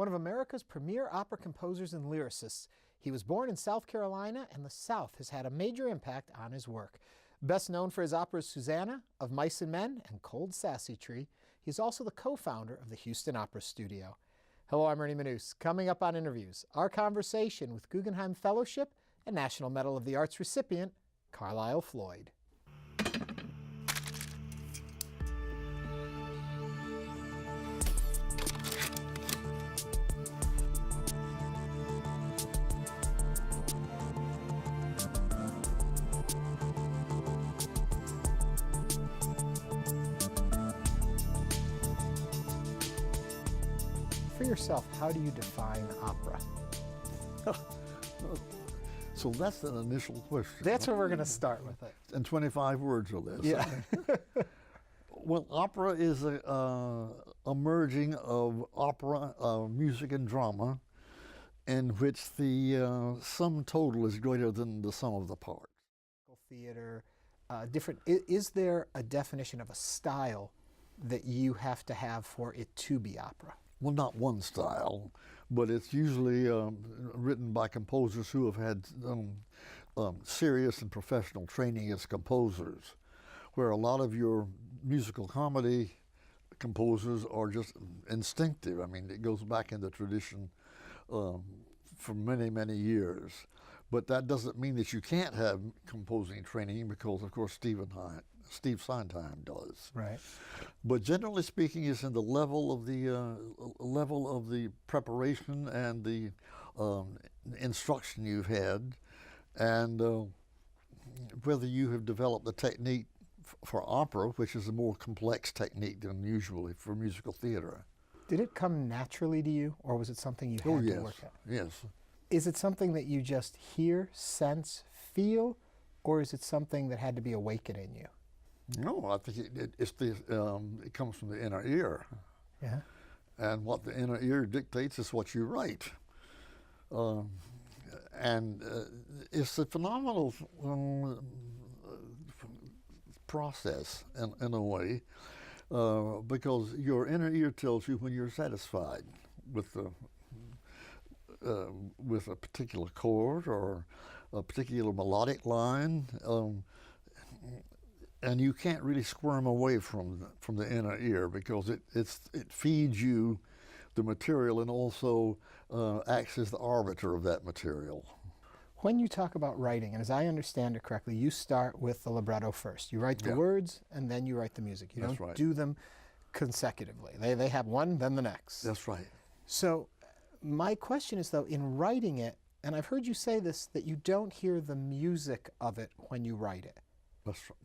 One of America's premier opera composers and lyricists, he was born in South Carolina, and the South has had a major impact on his work. Best known for his operas Susanna, Of Mice and Men, and Cold Sassy Tree, he's also the co-founder of the Houston Opera Studio. Hello, I'm Ernie Manouse. Coming up on Interviews, our conversation with Guggenheim Fellowship and National Medal of the Arts recipient, Carlisle Floyd. For yourself, how do you define opera? So that's an initial question. That's where we're going to start with it. And 25 words or less. Yeah. Well, opera is a merging of opera, music, and drama, in which the sum total is greater than the sum of the parts. Theater, different. Is there a definition of a style that you have to have for it to be opera? Well, not one style, but it's usually written by composers who have had serious and professional training as composers, where a lot of your musical comedy composers are just instinctive. I mean, it goes back in the tradition for many, many years. But that doesn't mean that you can't have composing training, because, of course, Steve Sondheim does. Right. But generally speaking, it's in the level of the preparation and the instruction you've had, and whether you have developed the technique for opera, which is a more complex technique than usually for musical theater. Did it come naturally to you, or was it something you had to work at? Yes. Is it something that you just hear, sense, feel, or is it something that had to be awakened in you? No, I think it comes from the inner ear. Yeah. And what the inner ear dictates is what you write. And it's a phenomenal process in a way, because your inner ear tells you when you're satisfied with a particular chord or a particular melodic line, and you can't really squirm away from the inner ear, because it feeds you the material and also acts as the arbiter of that material. When you talk about writing, and as I understand it correctly, you start with the libretto first. You write the words, and then you write the music. You don't do them consecutively. They have one, then the next. That's right. So my question is, though, in writing it, and I've heard you say this, that you don't hear the music of it when you write it.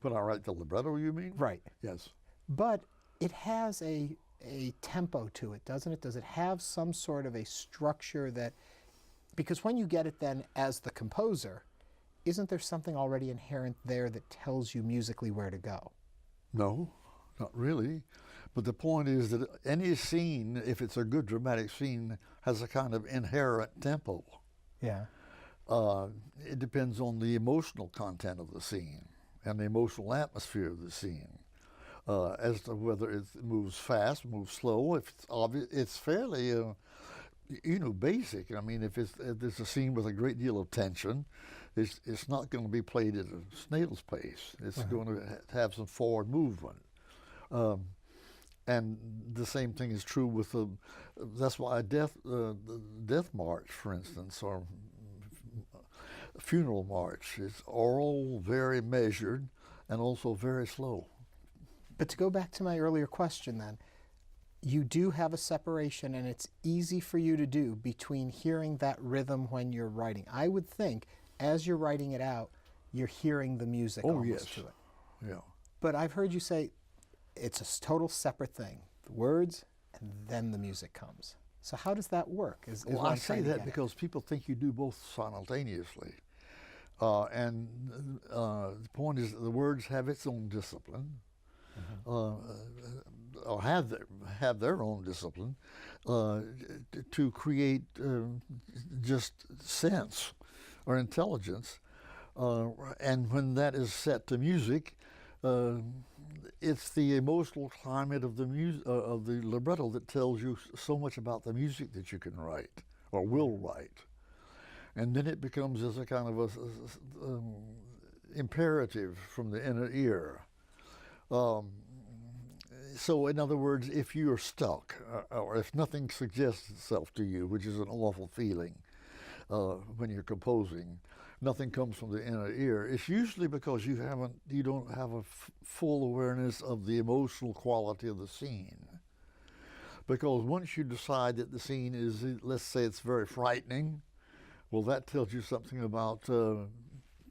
When I write the libretto, you mean? Right. Yes. But it has a tempo to it, doesn't it? Does it have some sort of a structure that, because when you get it then as the composer, isn't there something already inherent there that tells you musically where to go? No, not really. But the point is that any scene, if it's a good dramatic scene, has a kind of inherent tempo. Yeah. It depends on the emotional content of the scene and the emotional atmosphere of the scene, as to whether it moves fast, moves slow. If it's obvious, it's fairly, basic. I mean, if there's a scene with a great deal of tension, it's not going to be played at a snail's pace. It's going to have some forward movement. And the same thing is true with that's why the death march, for instance, or a funeral march, is all very measured and also very slow. But to go back to my earlier question then, you do have a separation, and it's easy for you to do, between hearing that rhythm when you're writing. I would think, as you're writing it out, you're hearing the music almost to it. Yeah. But I've heard you say it's a total separate thing. The words, and then the music comes. So how does that work? Well, I say that because people think you do both simultaneously. And the point is that the words have its own discipline, or have their own discipline, to create just sense or intelligence. And when that is set to music, it's the emotional climate of the of the libretto that tells you so much about the music that you can write or will write, and then it becomes as a kind of a imperative from the inner ear. So in other words, if you're stuck, or if nothing suggests itself to you, which is an awful feeling when you're composing, nothing comes from the inner ear, it's usually because you don't have a full awareness of the emotional quality of the scene. Because once you decide that the scene is, let's say it's very frightening, well, that tells you something about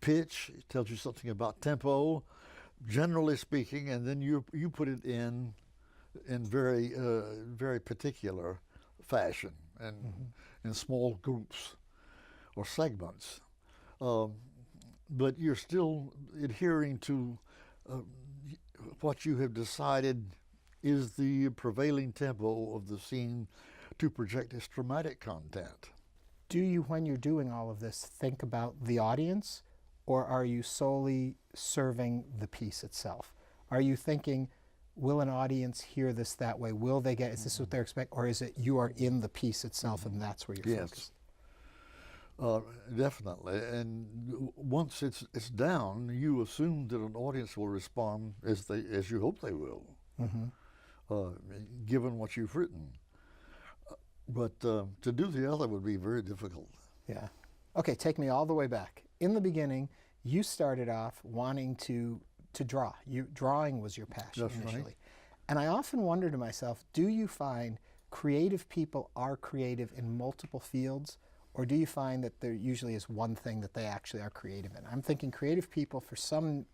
pitch, it tells you something about tempo, generally speaking, and then you put it in very very particular fashion and in small groups or segments. But you're still adhering to what you have decided is the prevailing tempo of the scene to project its dramatic content. Do you, when you're doing all of this, think about the audience, or are you solely serving the piece itself? Are you thinking, will an audience hear this that way? Will they get, is this what they're expecting? Or is it you are in the piece itself and that's where you're focused? Definitely. And once it's down, you assume that an audience will respond as you hope they will, given what you've written. But to do the other would be very difficult. Yeah. Okay, take me all the way back. In the beginning, you started off wanting to draw. Drawing was your passion initially. Right. And I often wonder to myself, do you find creative people are creative in multiple fields, or do you find that there usually is one thing that they actually are creative in? I'm thinking creative people, for some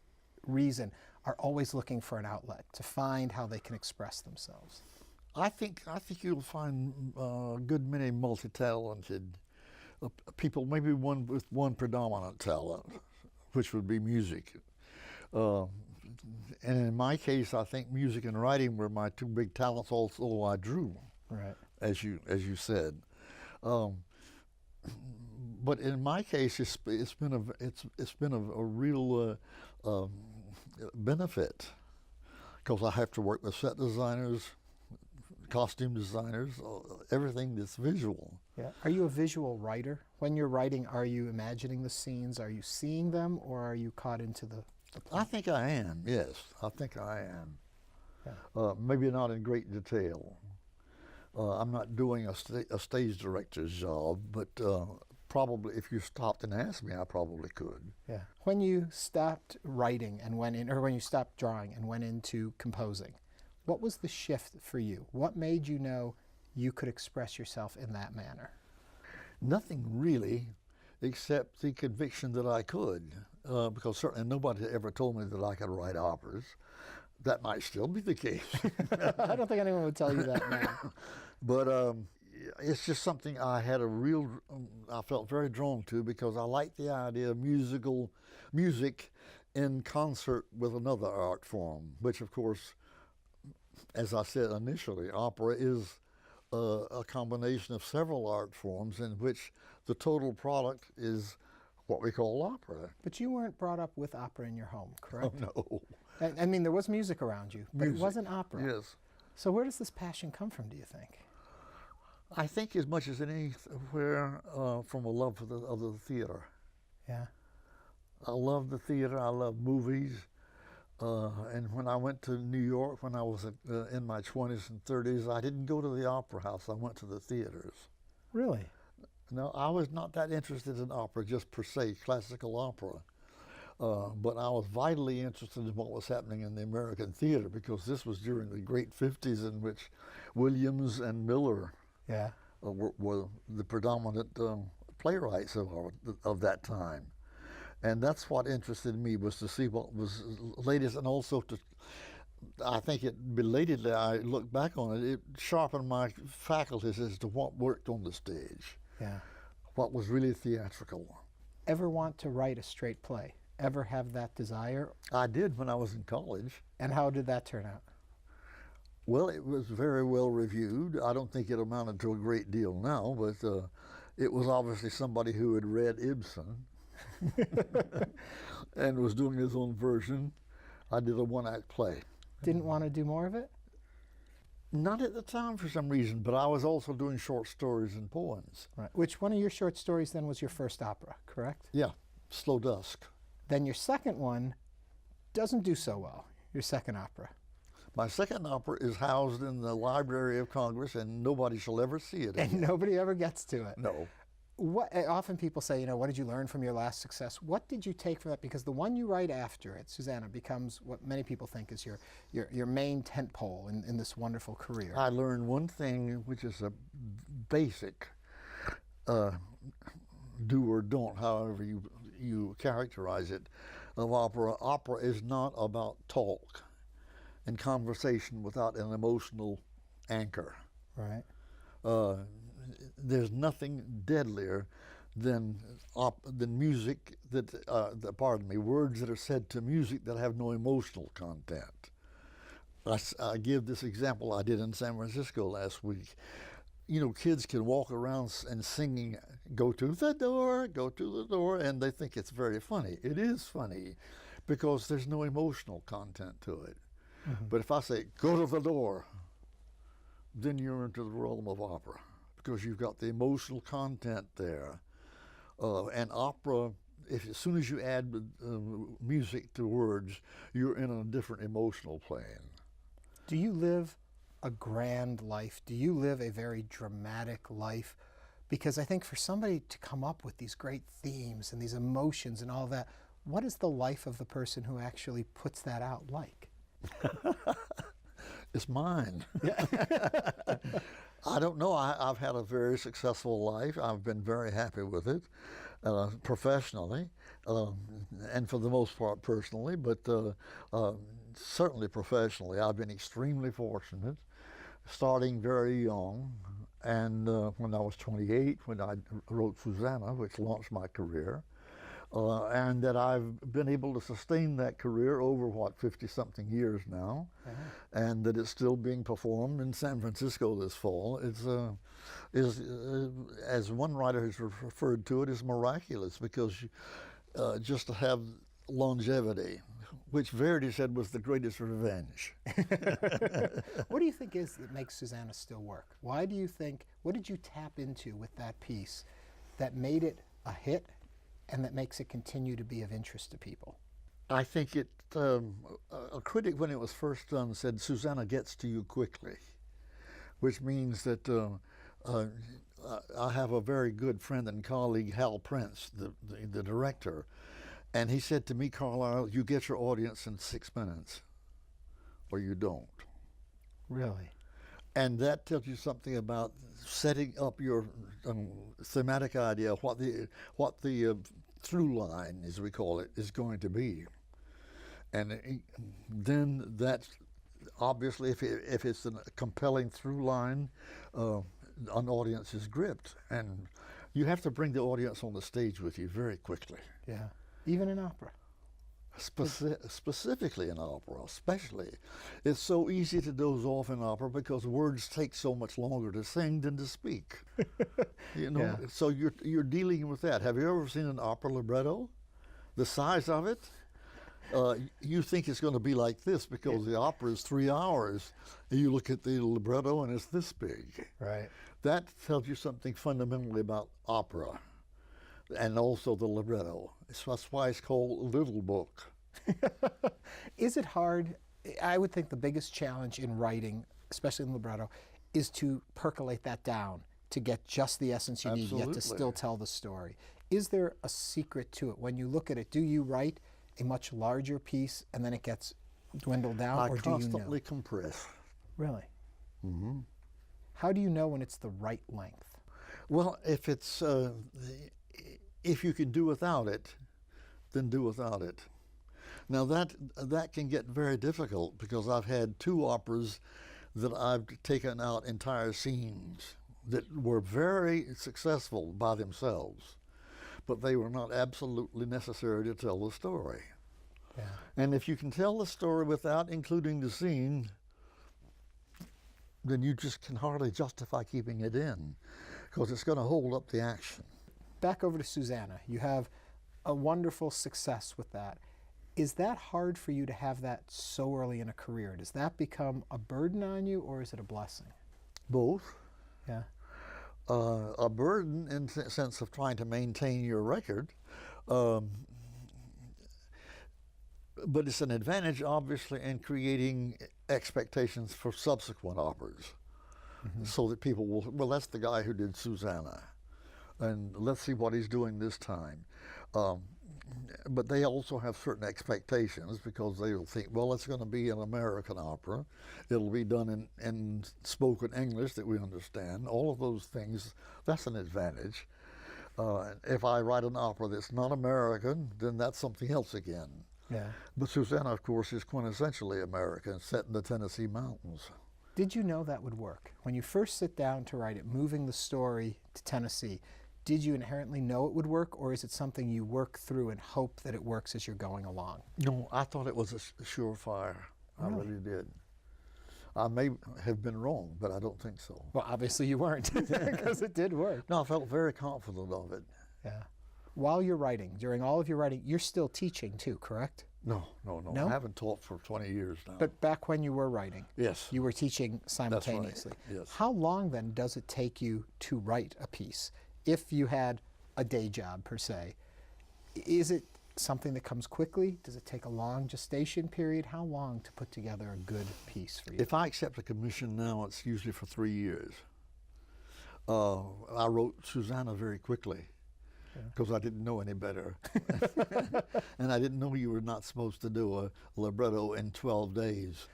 reason, are always looking for an outlet to find how they can express themselves. I think you'll find a good many multi-talented people, maybe one with one predominant talent, which would be music. And in my case, I think music and writing were my two big talents, although I drew, right, as you said. But in my case, it's been a real benefit, because I have to work with set designers, costume designers, everything that's visual. Yeah. Are you a visual writer? When you're writing, are you imagining the scenes? Are you seeing them, or are you caught into the plot? I think I am, yes. I think I am. Yeah. Maybe not in great detail. I'm not doing a stage director's job, but probably if you stopped and asked me, I probably could. Yeah. When you stopped writing and went in, or when you stopped drawing and went into composing, what was the shift for you? What made you know you could express yourself in that manner? Nothing really, except the conviction that I could, because certainly nobody ever told me that I could write operas. That might still be the case. I don't think anyone would tell you that now. But it's just something I had I felt very drawn to, because I like the idea of music in concert with another art form, which of course, as I said initially, opera is a combination of several art forms in which the total product is what we call opera. But you weren't brought up with opera in your home, correct? Oh, no. I mean, there was music around you, but it wasn't opera. Yes. So where does this passion come from, do you think? I think as much as anywhere from a love of the theater. Yeah. I love the theater, I love movies. And when I went to New York when I was in my 20s and 30s, I didn't go to the opera house, I went to the theaters. Really? No, I was not that interested in opera, just per se, classical opera. But I was vitally interested in what was happening in the American theater, because this was during the great 50s, in which Williams and Miller were the predominant playwrights of that time. And that's what interested me, was to see what was latest, and also I think belatedly I look back on it, it sharpened my faculties as to what worked on the stage. Yeah. What was really theatrical. Ever want to write a straight play? Ever have that desire? I did when I was in college. And how did that turn out? Well, it was very well reviewed. I don't think it amounted to a great deal now, but it was obviously somebody who had read Ibsen and was doing his own version. I did a one-act play. Didn't want to do more of it? Not at the time for some reason, but I was also doing short stories and poems. Right. Which one of your short stories then was your first opera, correct? Yeah, Slow Dusk. Then your second one doesn't do so well, your second opera. My second opera is housed in the Library of Congress, and nobody shall ever see it again. And nobody ever gets to it. No. Often people say, what did you learn from your last success? What did you take from that? Because the one you write after it, Susanna, becomes what many people think is your main tentpole in this wonderful career. I learned one thing, which is a basic do or don't, however you characterize it, of opera. Opera is not about talk and conversation without an emotional anchor. Right. There's nothing deadlier than music words that are said to music that have no emotional content. I give this example I did in San Francisco last week. Kids can walk around and singing, go to the door, and they think it's very funny. It is funny because there's no emotional content to it. Mm-hmm. But if I say, go to the door, then you're into the realm of opera, because you've got the emotional content there. And opera, as soon as you add music to words, you're in a different emotional plane. Do you live a grand life? Do you live a very dramatic life? Because I think for somebody to come up with these great themes and these emotions and all that, what is the life of the person who actually puts that out like? It's mine. I don't know. I've had a very successful life. I've been very happy with it, professionally, and for the most part personally, but certainly professionally. I've been extremely fortunate, starting very young, and when I was 28, when I wrote Susanna, which launched my career, and that I've been able to sustain that career over, 50-something years now, and that it's still being performed in San Francisco this fall. It's as one writer has referred to it, is miraculous, because just to have longevity, which Verdi said was the greatest revenge. What do you think is that makes Susanna still work? Why do you think, what did you tap into with that piece that made it a hit and that makes it continue to be of interest to people? I think a critic, when it was first done, said Susanna gets to you quickly, which means that I have a very good friend and colleague, Hal Prince, the director, and he said to me, Carlisle, you get your audience in 6 minutes, or you don't. Really? And that tells you something about setting up your thematic idea, what the through line, as we call it, is going to be. And then that's obviously, if it's a compelling through line, an audience is gripped. And you have to bring the audience on the stage with you very quickly. Yeah, even in opera. Specifically in opera, especially. It's so easy to doze off in opera because words take so much longer to sing than to speak. Yeah. So you're dealing with that. Have you ever seen an opera libretto? The size of it? You think it's going to be like this because the opera is 3 hours, and you look at the libretto and it's this big. Right. That tells you something fundamentally about opera, and also the libretto. That's why it's called Little Book. Is it hard? I would think the biggest challenge in writing, especially in libretto, is to percolate that down to get just the essence you need, yet to still tell the story. Is there a secret to it? When you look at it, do you write a much larger piece and then it gets dwindled down, or do you know? I constantly compress. Really? Mm-hmm. How do you know when it's the right length? Well, if it's if you can do without it, then do without it. Now that can get very difficult, because I've had 2 operas that I've taken out entire scenes that were very successful by themselves, but they were not absolutely necessary to tell the story. Yeah. And if you can tell the story without including the scene, then you just can hardly justify keeping it in, because it's going to hold up the action. Back over to Susanna. You have a wonderful success with that. Is that hard for you to have that so early in a career? Does that become a burden on you, or is it a blessing? Both. Yeah. A burden in the sense of trying to maintain your record, but it's an advantage, obviously, in creating expectations for subsequent operas, so that people will, well, that's the guy who did Susanna, and let's see what he's doing this time. But they also have certain expectations because they'll think, well, it's going to be an American opera. It'll be done in spoken English that we understand. All of those things, that's an advantage. If I write an opera that's not American, then that's something else again. Yeah. But Susanna, of course, is quintessentially American, set in the Tennessee mountains. Did you know that would work? When you first sit down to write it, moving the story to Tennessee, did you inherently know it would work, or is it something you work through and hope that it works as you're going along? No, I thought it was a surefire. I really did. I may have been wrong, but I don't think so. Well, obviously you weren't, because it did work. No, I felt very confident of it. Yeah. While you're writing, during all of your writing, you're still teaching too, correct? No. No? I haven't taught for 20 years now. But back when you were writing, yes, you were teaching simultaneously. That's right. Yes. How long then does it take you to write a piece? If you had a day job, per se, is it something that comes quickly? Does it take a long gestation period? How long to put together a good piece for you? If I accept a commission now, it's usually for 3 years. I wrote Susanna very quickly because I didn't know any better. And I didn't know you were not supposed to do a libretto in 12 days.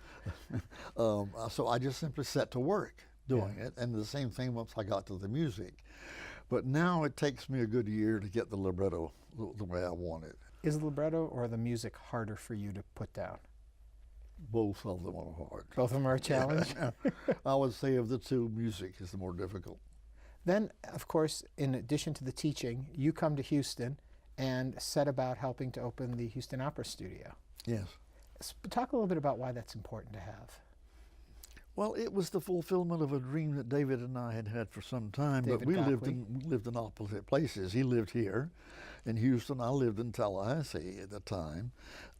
So I just simply set to work doing it, and the same thing once I got to the music. But now it takes me a good year to get the libretto the way I want it. Is the libretto or the music harder for you to put down? Both of them are hard. Both of them are a challenge? I would say of the two, music is the more difficult. Then, of course, in addition to the teaching, you come to Houston and set about helping to open the Houston Opera Studio. Yes. Talk a little bit about why that's important to have. Well, it was the fulfillment of a dream that David and I had had for some time, David but we Copley. lived in opposite places. He lived here in Houston. I lived in Tallahassee at the time.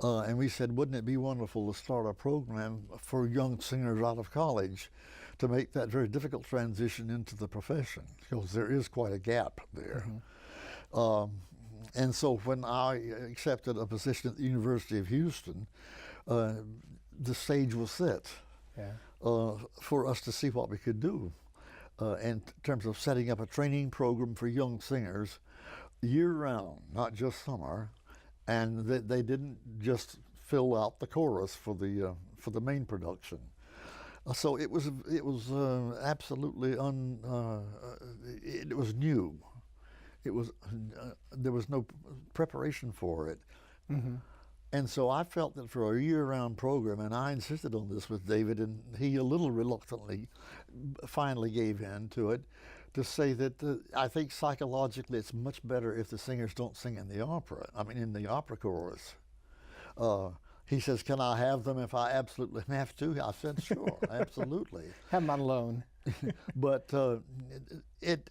And we said, wouldn't it be wonderful to start a program for young singers out of college to make that very difficult transition into the profession, because there is quite a gap there. And so when I accepted a position at the University of Houston, the stage was set. Yeah. For us to see what we could do in terms of setting up a training program for young singers year-round, not just summer, and they didn't just fill out the chorus for the main production. So it was absolutely it was new. It was there was no preparation for it. And so I felt that for a year-round program, and I insisted on this with David, and he a little reluctantly finally gave in to it, to say that I think psychologically it's much better if the singers don't sing in the opera, in the opera chorus. He says, can I have them if I absolutely have to? I said, sure, absolutely. Have them on loan. But it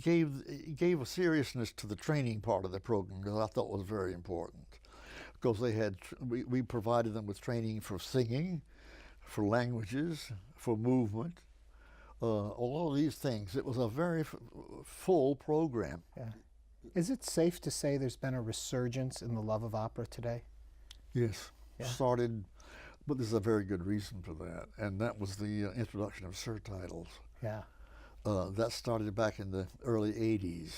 gave a seriousness to the training part of the program that I thought was very important. Because we provided them with training for singing, for languages, for movement, all of these things. It was a very full program. Yeah. Is it safe to say there's been a resurgence in the love of opera today? Yes. Yeah. Started, but there's a very good reason for that, and that was the introduction of surtitles. Yeah. That started back in the early 80s,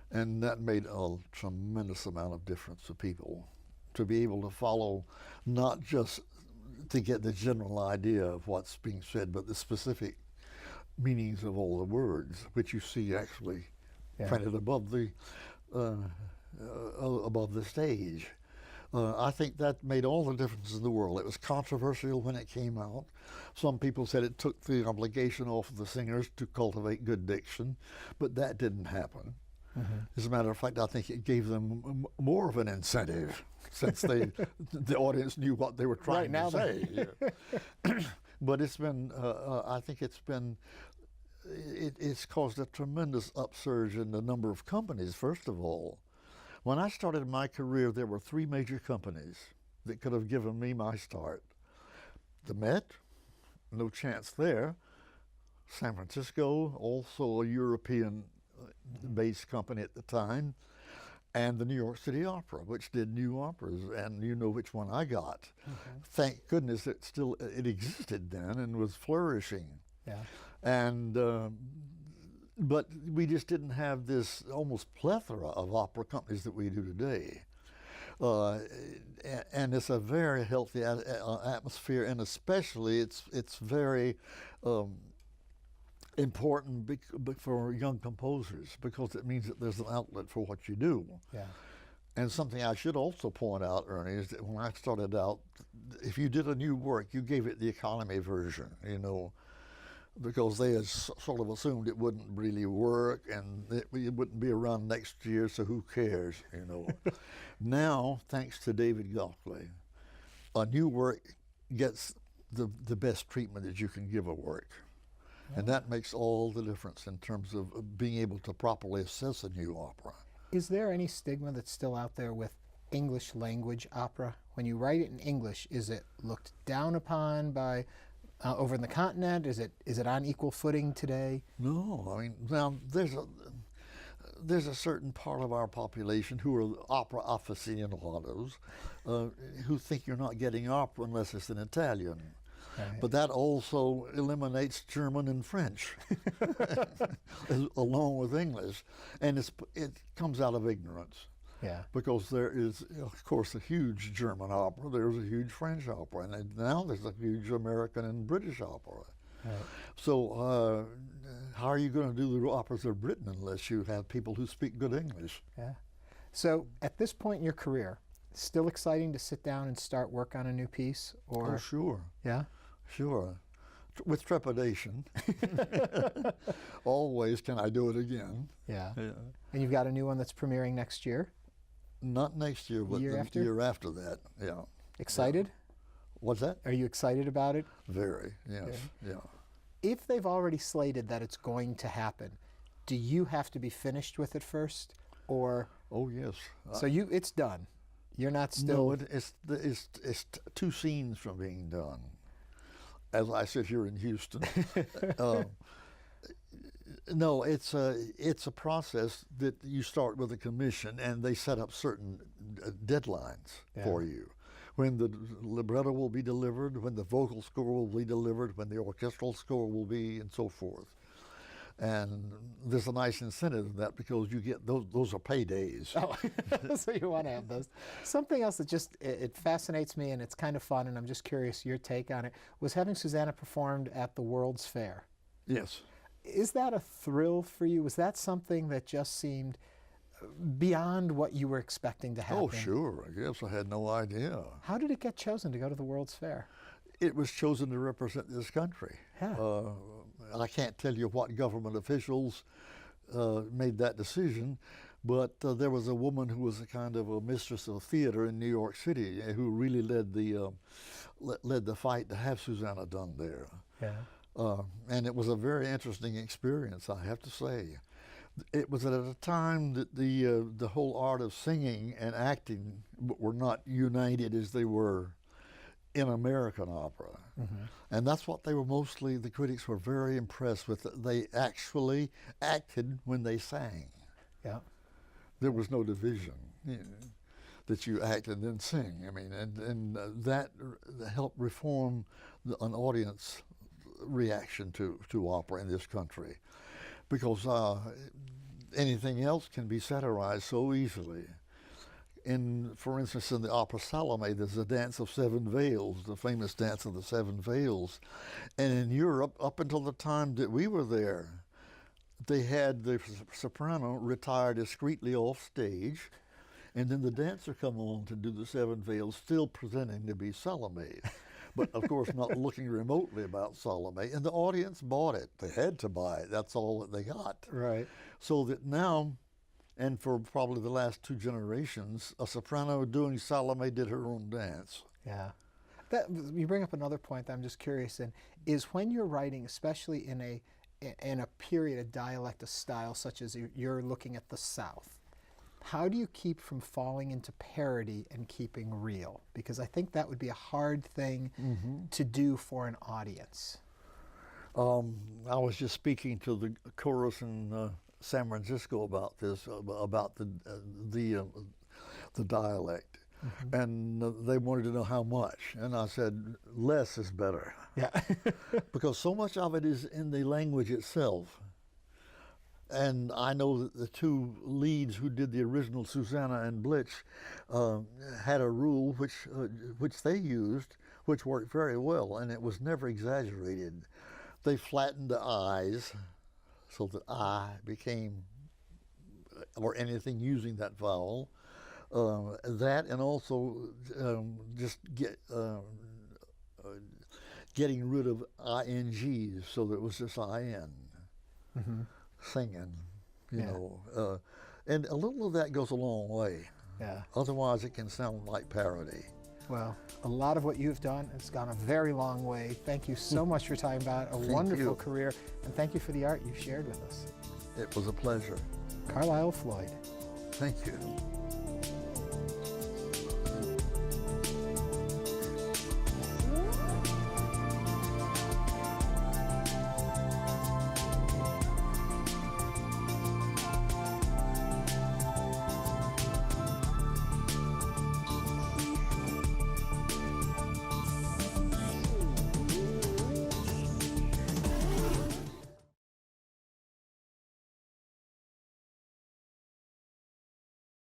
and that made a tremendous amount of difference to people. To be able to follow, not just to get the general idea of what's being said, but the specific meanings of all the words, which you see actually printed above the stage. I think that made all the difference in the world. It was controversial when it came out. Some people said it took the obligation off of the singers to cultivate good diction, but that didn't happen. As a matter of fact, I think it gave them more of an incentive, since the audience knew what they were trying to say. But it's been, I think it's caused a tremendous upsurge in the number of companies, first of all. When I started my career, there were three major companies that could have given me my start. The Met, no chance there. San Francisco, also a European-based company at the time, and the New York City Opera, which did new operas, and you know which one I got. Thank goodness it existed then and was flourishing. Yeah. And but we just didn't have this almost plethora of opera companies that we do today. And it's a very healthy atmosphere, and especially it's very important for young composers, because it means that there's an outlet for what you do. Yeah. And something I should also point out, Ernie, is that when I started out, if you did a new work, you gave it the economy version, you know, because they had sort of assumed it wouldn't really work and it wouldn't be around next year, so who cares, you know. Now, thanks to David Gockley, a new work gets the best treatment that you can give a work. And that makes all the difference in terms of being able to properly assess a new opera. Is there any stigma that's still out there with English language opera? When you write it in English, is it looked down upon by over in the continent? Is it on equal footing today? No, I mean, now there's a certain part of our population who are opera aficionados who think you're not getting opera unless it's in Italian. Right. But that also eliminates German and French, along with English. And it comes out of ignorance. Yeah. Because there is, of course, a huge German opera, there's a huge French opera, and now there's a huge American and British opera. Right. So how are you going to do the operas of Britain unless you have people who speak good English? Yeah. So at this point in your career, still exciting to sit down and start work on a new piece? Or Oh, sure. Yeah? Sure. With trepidation. Always, can I do it again? Yeah. Yeah. And you've got a new one that's premiering next year? Not next year, but Year the after? year after that. Yeah. Excited? What's that? Are you excited about it? Very, yes. Yeah. If they've already slated that it's going to happen, do you have to be finished with it first? Or Oh, yes. so it's done. You're not still. No, it's two scenes from being done. As I sit here in Houston, no, it's a process that you start with a commission, and they set up certain deadlines for you. When the libretto will be delivered, when the vocal score will be delivered, when the orchestral score will be, and so forth. And there's a nice incentive in that because you get those are paydays. Oh, so you want to have those. Something else that just, it fascinates me and it's kind of fun, and I'm just curious your take on it, was having Susanna performed at the World's Fair. Yes. Is that a thrill for you? Was that something that just seemed beyond what you were expecting to happen? Oh, sure. I guess I had no idea. How did it get chosen to go to the World's Fair? It was chosen to represent this country. Yeah. I can't tell you what government officials made that decision, but there was a woman who was a kind of a mistress of theater in New York City who really led the fight to have Susanna done there. Yeah. And it was a very interesting experience, I have to say. It was at a time that the whole art of singing and acting were not united as they were in American opera. And that's what they were mostly, the critics were very impressed with. They actually acted when they sang. Yeah. There was no division, that you act and then sing. I mean, and that helped reform an audience reaction to opera in this country. Because anything else can be satirized so easily. For instance, in the opera Salome, there's a dance of seven veils, the famous dance of the seven veils. And in Europe, up until the time that we were there, they had the soprano retire discreetly off stage, and then the dancer come on to do the seven veils, still presenting to be Salome. But of course not looking remotely about Salome. And the audience bought it. They had to buy it. That's all that they got. Right. So that now, and for probably the last two generations, a soprano doing Salome did her own dance. Yeah. You bring up another point that I'm just curious in, is when you're writing, especially in a period, a dialect, a style such as you're looking at the South, how do you keep from falling into parody and keeping real? Because I think that would be a hard thing to do for an audience. I was just speaking to the chorus in San Francisco about this, about the dialect, and they wanted to know how much, and I said less is better. Yeah. Because so much of it is in the language itself. And I know that the two leads who did the original Susanna and Blitz had a rule which they used, which worked very well, and it was never exaggerated. They flattened the I's so that I became, or anything using that vowel. That, and also just getting rid of INGs so that it was just IN. Singing, you know. And a little of that goes a long way. Yeah. Otherwise it can sound like parody. Well, a lot of what you've done has gone a very long way. Thank you so much for talking about a wonderful career, and thank you for the art you shared with us. It was a pleasure. Carlisle Floyd. Thank you.